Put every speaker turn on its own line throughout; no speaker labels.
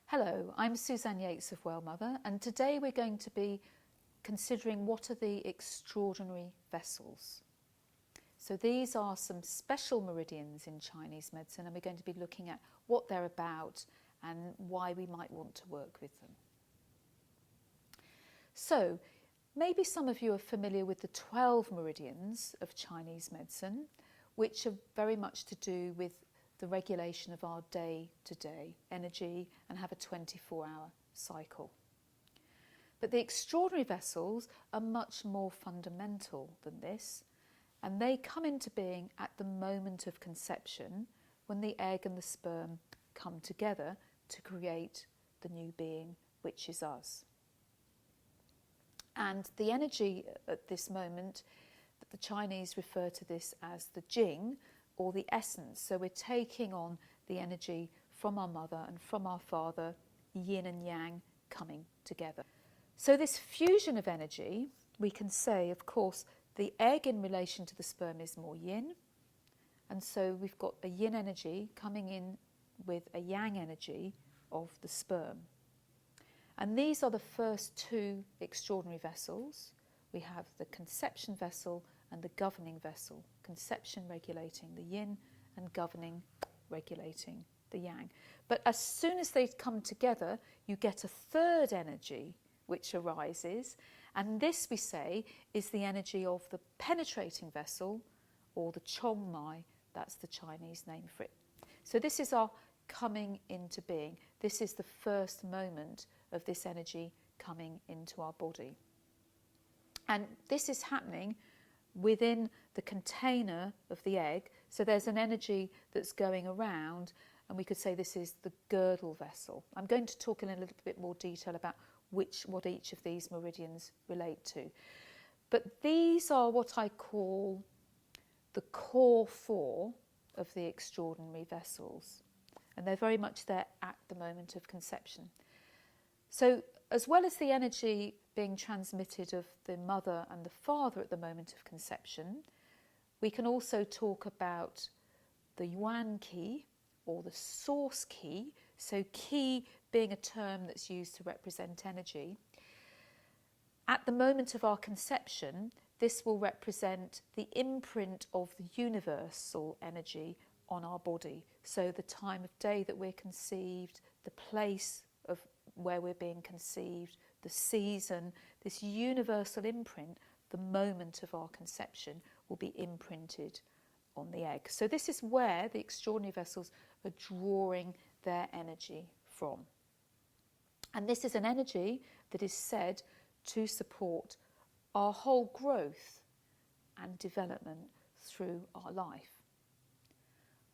Hello, I'm Suzanne of Well Mother, and today we're going to be considering what are the extraordinary vessels. So these are some special meridians in Chinese medicine, and we're going to be looking at what they're about and why we might want to work with them. So maybe some of you are familiar with the 12 meridians of Chinese medicine, which are very much to do with the regulation of our day-to-day energy and have a 24-hour cycle. But the extraordinary vessels are much more fundamental than this, and they come into being at the moment of conception when the egg and the sperm come together to create the new being, which is us. And the energy at this moment, the Chinese refer to this as the Jing, or the essence. So we're taking on the energy from our mother and from our father, yin and yang coming together. So this fusion of energy, we can say, of course, the egg in relation to the sperm is more yin, and so we've got a yin energy coming in with a yang energy of the sperm. And these are the first two extraordinary vessels. We have the conception vessel and the governing vessel, conception regulating the yin and governing regulating the yang. But as soon as they come together, you get a third energy which arises, and this, we say, is the energy of the penetrating vessel, or the chong mai. That's the Chinese name for it. So this is our coming into being. This is the first moment of this energy coming into our body. And this is happening within the container of the egg. So there's an energy that's going around, and we could say this is the girdle vessel. I'm going to talk in a little bit more detail about what each of these meridians relate to. But these are what I call the core four of the extraordinary vessels, and they're very much there at the moment of conception. So as well as the energy being transmitted of the mother and the father at the moment of conception, we can also talk about the yuan qi, or the source qi, so qi being a term that's used to represent energy. At the moment of our conception, this will represent the imprint of the universal energy on our body. So the time of day that we're conceived, the place of where we're being conceived, the season, this universal imprint, the moment of our conception will be imprinted on the egg. So this is where the extraordinary vessels are drawing their energy from. And this is an energy that is said to support our whole growth and development through our life.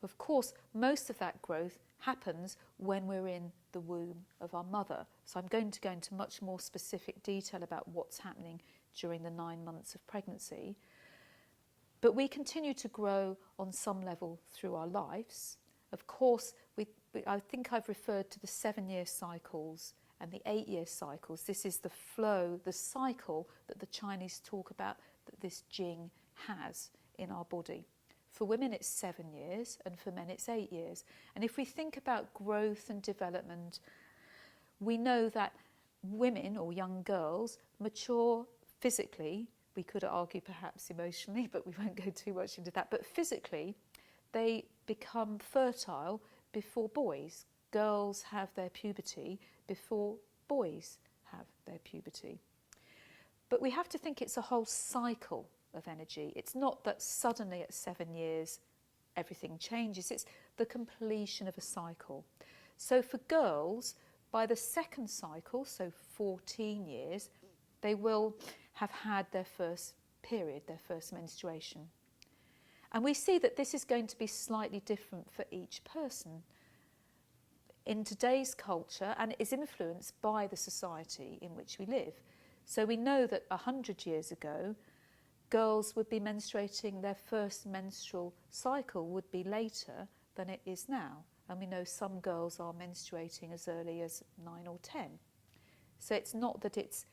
Of course, most of that growth happens when we're in the womb of our mother. So I'm going to go into much more specific detail about what's happening during the 9 months of pregnancy. But we continue to grow on some level through our lives. Of course, I think I've referred to the 7-year cycles and the 8-year cycles. This is the flow, the cycle that the Chinese talk about, that this Jing has in our body. For women it's 7 years, and for men it's 8 years. And if we think about growth and development, we know that women, or young girls, mature physically. We could argue perhaps emotionally, but we won't go too much into that. But physically, they become fertile before boys. Girls have their puberty before boys have their puberty. But we have to think it's a whole cycle of energy. It's not that suddenly at 7 years everything changes. It's the completion of a cycle. So for girls, by the second cycle, so 14 years, they will have had their first period, their first menstruation. And we see that this is going to be slightly different for each person in today's culture, and it is influenced by the society in which we live. So we know that 100 years ago, girls would be menstruating, their first menstrual cycle would be later than it is now. And we know some girls are menstruating as early as 9 or 10. So it's not that it's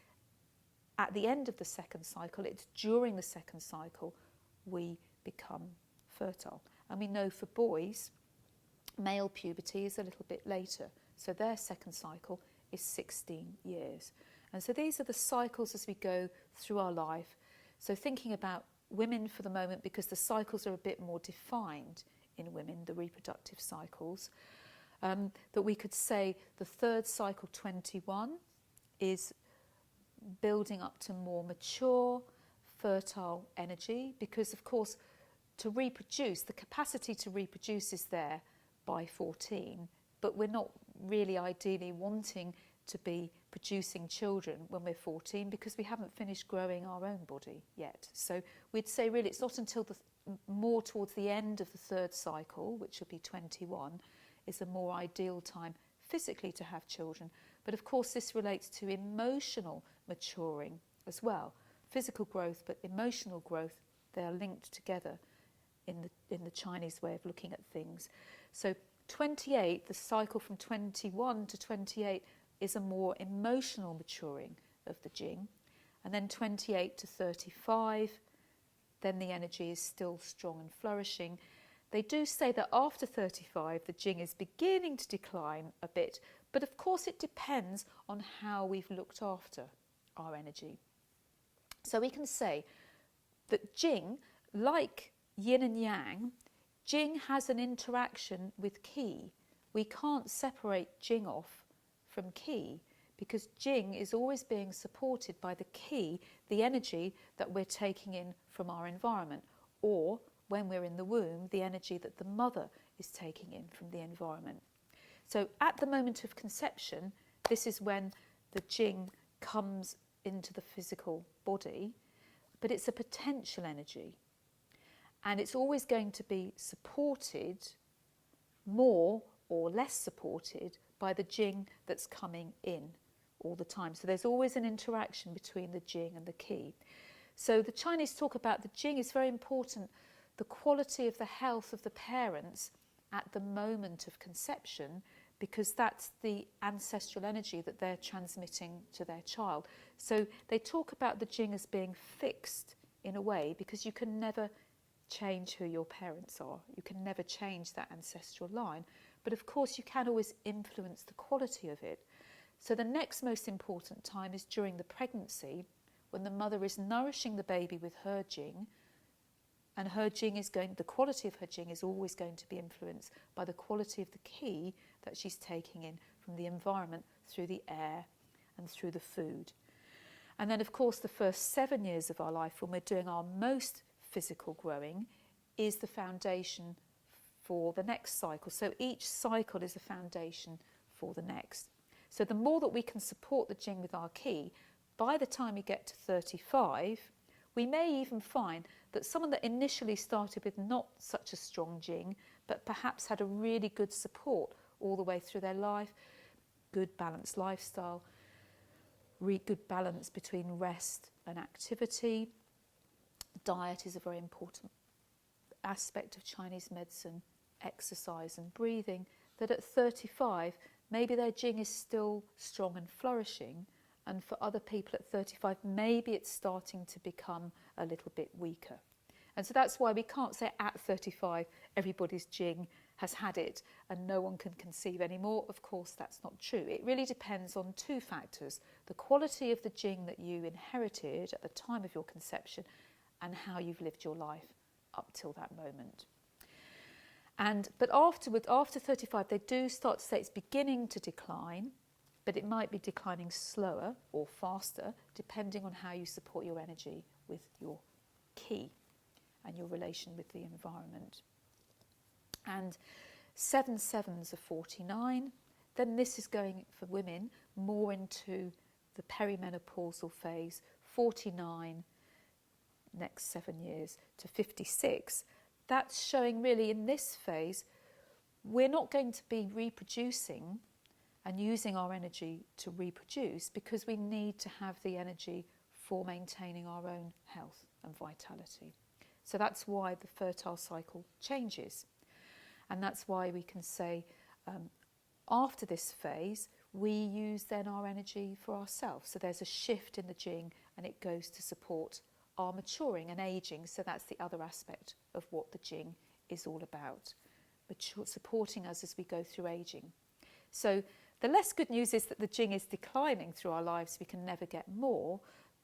at the end of the second cycle, it's during the second cycle we become fertile. And we know for boys, male puberty is a little bit later. So their second cycle is 16 years. And so these are the cycles as we go through our life. So thinking about women for the moment, because the cycles are a bit more defined in women, the reproductive cycles, that we could say the third cycle, 21, is building up to more mature, fertile energy, because of course to reproduce, the capacity to reproduce is there by 14, but we're not really ideally wanting to be producing children when we're 14 because we haven't finished growing our own body yet. So we'd say really it's not until more towards the end of the third cycle, which will be 21, is a more ideal time physically to have children. But of course this relates to emotional maturing as well. Physical growth but emotional growth, they are linked together in the Chinese way of looking at things. So 28, the cycle from 21 to 28 is a more emotional maturing of the Jing. And then 28 to 35, then the energy is still strong and flourishing. They do say that after 35, the Jing is beginning to decline a bit, but of course it depends on how we've looked after our energy. So we can say that Jing, like yin and yang, Jing has an interaction with Qi. We can't separate Jing off from Qi because Jing is always being supported by the Qi, the energy that we're taking in from our environment, or when we're in the womb, the energy that the mother is taking in from the environment. So at the moment of conception, this is when the Jing comes into the physical body, but it's a potential energy. And it's always going to be supported more or less supported by the Jing that's coming in all the time. So there's always an interaction between the Jing and the Qi. So the Chinese talk about the Jing is very important, the quality of the health of the parents at the moment of conception, because that's the ancestral energy that they're transmitting to their child. So they talk about the Jing as being fixed in a way, because you can never change who your parents are. You can never change that ancestral line. But of course you can always influence the quality of it. So the next most important time is during the pregnancy, when the mother is nourishing the baby with her Jing, and her Jing is the quality of her Jing is always going to be influenced by the quality of the Qi that she's taking in from the environment, through the air and through the food. And then of course the first 7 years of our life, when we're doing our most physical growing, is the foundation for the next cycle. So each cycle is a foundation for the next. So the more that we can support the Jing with our Qi, by the time we get to 35, we may even find that someone that initially started with not such a strong Jing, but perhaps had a really good support all the way through their life, good balanced lifestyle, good balance between rest and activity. Diet is a very important aspect of Chinese medicine, exercise and breathing, that at 35, maybe their Jing is still strong and flourishing, and for other people at 35, maybe it's starting to become a little bit weaker. And so that's why we can't say at 35, everybody's Jing has had it and no one can conceive anymore. Of course, that's not true. It really depends on two factors: the quality of the Jing that you inherited at the time of your conception, and how you've lived your life up till that moment. But afterwards, after 35, they do start to say it's beginning to decline, but it might be declining slower or faster, depending on how you support your energy with your Qi and your relation with the environment. And 7 sevens are 49. Then this is going, for women, more into the perimenopausal phase, 49, next 7 years to 56. That's showing really in this phase, we're not going to be reproducing and using our energy to reproduce, because we need to have the energy for maintaining our own health and vitality. So that's why the fertile cycle changes. And that's why we can say after this phase, we use then our energy for ourselves. So there's a shift in the Jing and it goes to support our maturing and aging. So that's the other aspect of what the Jing is all about, supporting us as we go through aging. So The less good news is that the Jing is declining through our lives. We can never get more.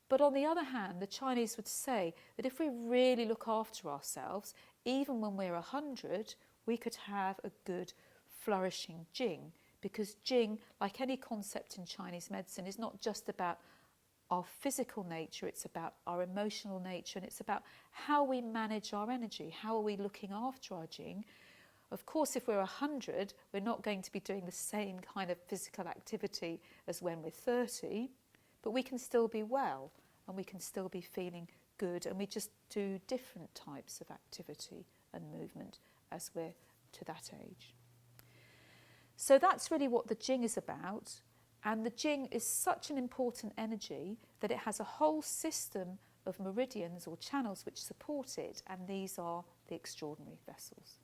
But on the other hand, the Chinese would say that if we really look after ourselves, even when we're 100, we could have a good, flourishing Jing. Because Jing, like any concept in Chinese medicine, is not just about our physical nature, it's about our emotional nature, and it's about how we manage our energy. How are we looking after our Jing? Of course, if we're 100, we're not going to be doing the same kind of physical activity as when we're 30, but we can still be well and we can still be feeling good, and we just do different types of activity and movement as we're to that age. So that's really what the Jing is about, and the Jing is such an important energy that it has a whole system of meridians or channels which support it, and these are the extraordinary vessels.